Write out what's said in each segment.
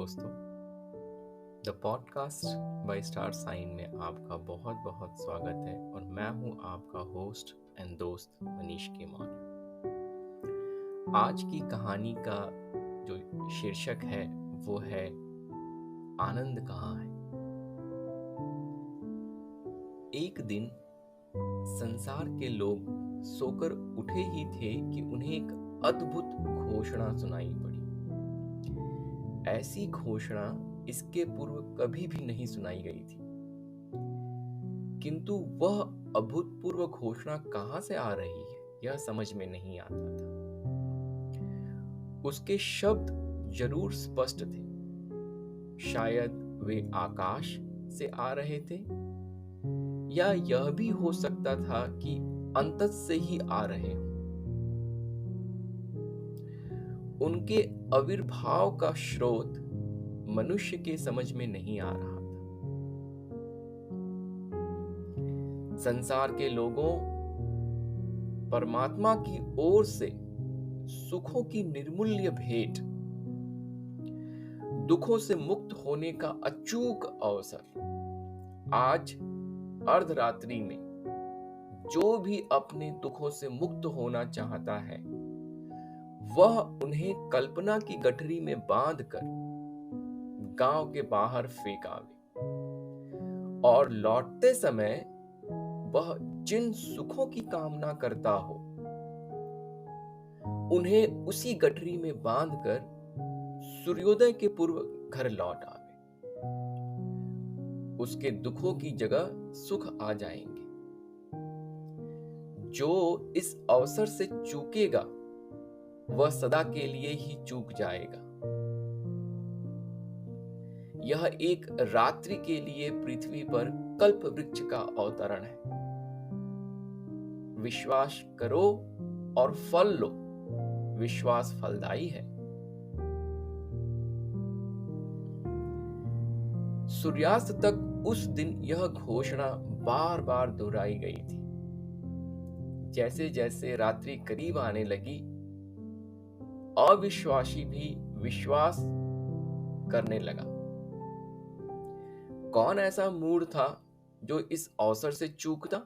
दोस्तों, the podcast by star sign में आपका बहुत बहुत स्वागत है और मैं हूं आपका होस्ट एंड दोस्त मनीष के मौर्य। आज की कहानी का जो शीर्षक है वो है आनंद कहाँ है। एक दिन संसार के लोग सोकर उठे ही थे कि उन्हें एक अद्भुत घोषणा सुनाई पड़ी। ऐसी घोषणा इसके पूर्व कभी भी नहीं सुनाई गई थी, किंतु वह अभूतपूर्व घोषणा कहां से आ रही है यह समझ में नहीं आता था। उसके शब्द जरूर स्पष्ट थे, शायद वे आकाश से आ रहे थे या यह भी हो सकता था कि अंतस से ही आ रहे हों। उनके आविर्भाव का स्रोत मनुष्य के समझ में नहीं आ रहा था। संसार के लोगों परमात्मा की ओर से सुखों की निर्मूल्य भेंट, दुखों से मुक्त होने का अचूक अवसर आज अर्धरात्रि में जो भी अपने दुखों से मुक्त होना चाहता है वह उन्हें कल्पना की गठरी में बांधकर गांव के बाहर फेंकावे और लौटते समय वह जिन सुखों की कामना करता हो उन्हें उसी गठरी में बांधकर सूर्योदय के पूर्व घर लौट आवे। उसके दुखों की जगह सुख आ जाएंगे। जो इस अवसर से चूकेगा वह सदा के लिए ही चूक जाएगा। यह एक रात्रि के लिए पृथ्वी पर कल्प वृक्ष का अवतरण है। विश्वास करो और फल लो, विश्वास फलदायी है। सूर्यास्त तक उस दिन यह घोषणा बार बार दोहराई गई थी। जैसे जैसे रात्रि करीब आने लगी अविश्वासी भी विश्वास करने लगा। कौन ऐसा मूढ़ था जो इस अवसर से चूकता?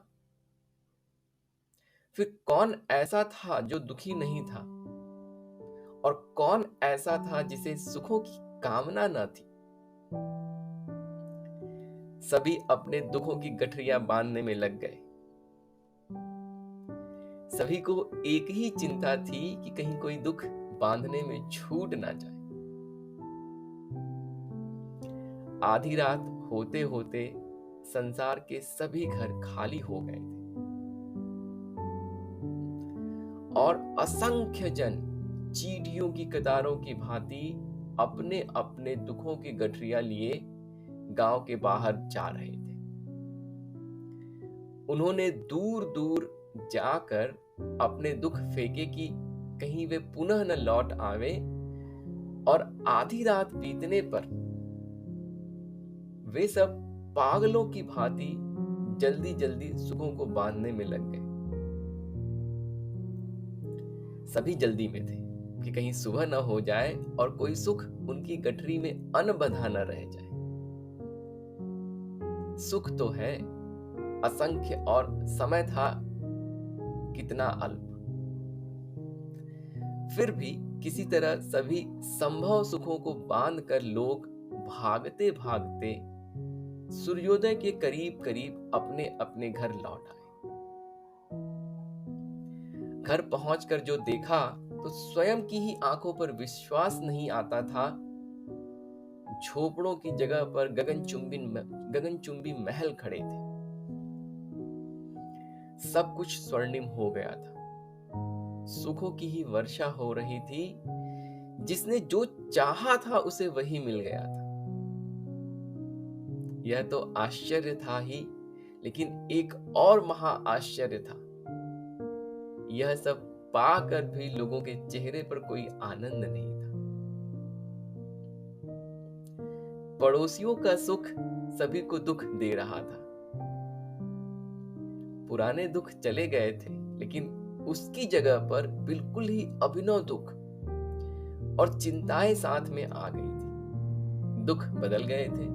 फिर कौन ऐसा था जो दुखी नहीं था? और कौन ऐसा था जिसे सुखों की कामना न थी? सभी अपने दुखों की गठरियां बांधने में लग गए। सभी को एक ही चिंता थी कि कहीं कोई दुख बांधने में छूट ना जाए। आधी रात होते होते संसार के सभी घर खाली हो गए थे और असंख्य जन चींटियों की कतारों की भांति अपने अपने दुखों की गठरियां लिए गांव के बाहर जा रहे थे। उन्होंने दूर दूर जाकर अपने दुख फेंके कि कहीं वे पुनः न लौट आवे, और आधी रात बीतने पर वे सब पागलों की भांति जल्दी जल्दी सुखों को बांधने में लग गए। सभी जल्दी में थे कि कहीं सुबह न हो जाए और कोई सुख उनकी गठरी में अनबंधा न रह जाए। सुख तो है असंख्य और समय था कितना अल्प। फिर भी किसी तरह सभी संभव सुखों को बांधकर लोग भागते भागते सूर्योदय के करीब करीब अपने अपने घर लौट आए। घर पहुंचकर जो देखा तो स्वयं की ही आंखों पर विश्वास नहीं आता था। झोपड़ों की जगह पर गगनचुंबी महल खड़े थे। सब कुछ स्वर्णिम हो गया था। सुखों की ही वर्षा हो रही थी। जिसने जो चाहा था उसे वही मिल गया था। यह तो आश्चर्य था ही, लेकिन एक और महा आश्चर्य था। यह सब पाकर भी लोगों के चेहरे पर कोई आनंद नहीं था। पड़ोसियों का सुख सभी को दुख दे रहा था। पुराने दुख चले गए थे, लेकिन उसकी जगह पर बिल्कुल ही अभिनव दुख और चिंताएं साथ में आ गई थी। दुख बदल गए थे,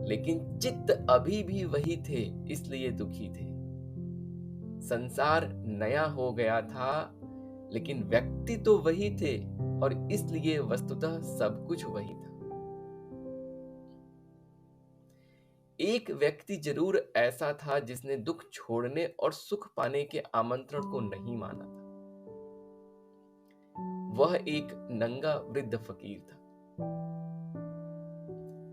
लेकिन चित्त अभी भी वही थे, इसलिए दुखी थे। संसार नया हो गया था, लेकिन व्यक्ति तो वही थे, और इसलिए वस्तुतः सब कुछ वही था। एक व्यक्ति जरूर ऐसा था जिसने दुख छोड़ने और सुख पाने के आमंत्रण को नहीं माना था। वह एक नंगा वृद्ध फकीर था।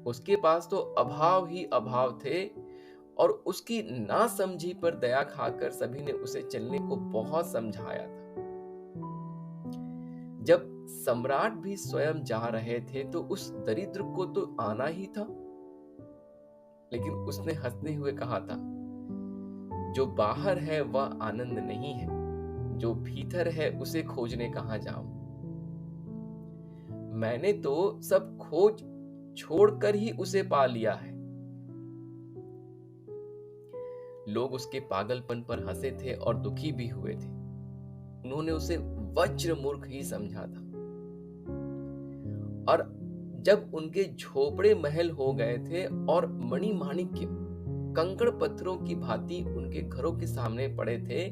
उसके पास तो अभाव ही अभाव थे, और उसकी नासमझी पर दया खाकर सभी ने उसे चलने को बहुत समझाया था। जब सम्राट भी स्वयं जा रहे थे तो उस दरिद्र को तो आना ही था, लेकिन उसने हंसते हुए कहा था, जो बाहर है वह आनंद नहीं है, जो भीतर है उसे खोजने कहां जाऊं। मैंने तो सब खोज छोड़कर ही उसे पा लिया है। लोग उसके पागलपन पर हंसे थे और दुखी भी हुए थे। उन्होंने उसे वज्र मूर्ख ही समझा था, और जब उनके झोपड़े महल हो गए थे और मणि माणिक्य कंकड़ पत्थरों की भांति उनके घरों के सामने पड़े थे,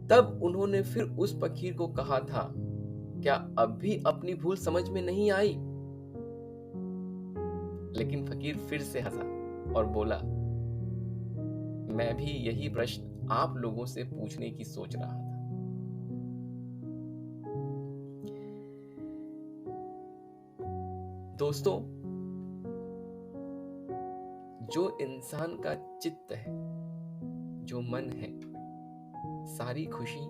तब उन्होंने फिर उस फकीर को कहा था, क्या अब भी अपनी भूल समझ में नहीं आई? लेकिन फकीर फिर से हंसा और बोला, मैं भी यही प्रश्न आप लोगों से पूछने की सोच रहा था। दोस्तों, जो इंसान का चित्त है, जो मन है, सारी खुशी,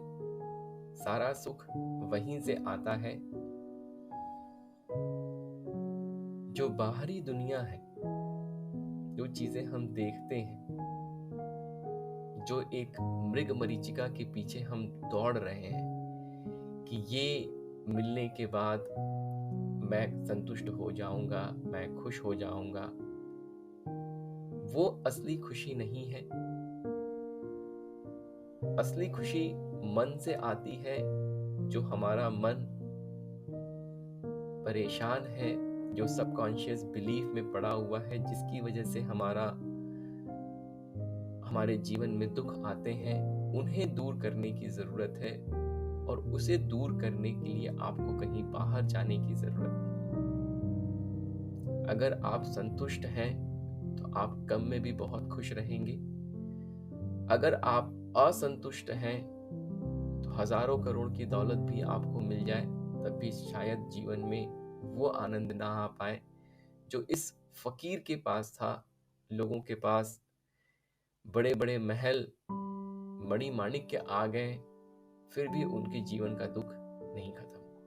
सारा सुख वहीं से आता है। जो बाहरी दुनिया है, जो चीजें हम देखते हैं, जो एक मृग मरीचिका के पीछे हम दौड़ रहे हैं कि ये मिलने के बाद मैं संतुष्ट हो जाऊंगा, मैं खुश हो जाऊंगा, वो असली खुशी नहीं है। असली खुशी मन से आती है। जो हमारा मन परेशान है, जो सबकॉन्शियस बिलीफ में पड़ा हुआ है, जिसकी वजह से हमारे जीवन में दुख आते हैं, उन्हें दूर करने की जरूरत है। और उसे दूर करने के लिए आपको कहीं बाहर जाने की जरूरत नहीं। अगर आप संतुष्ट हैं तो आप कम में भी बहुत खुश रहेंगे। अगर आप असंतुष्ट हैं तो हजारों करोड़ की दौलत भी आपको मिल जाए, तब भी शायद जीवन में वो आनंद ना आ पाए जो इस फकीर के पास था। लोगों के पास बड़े बड़े महल, मणि माणिक्य आ गए, फिर भी उनके जीवन का दुख नहीं खत्म हुआ।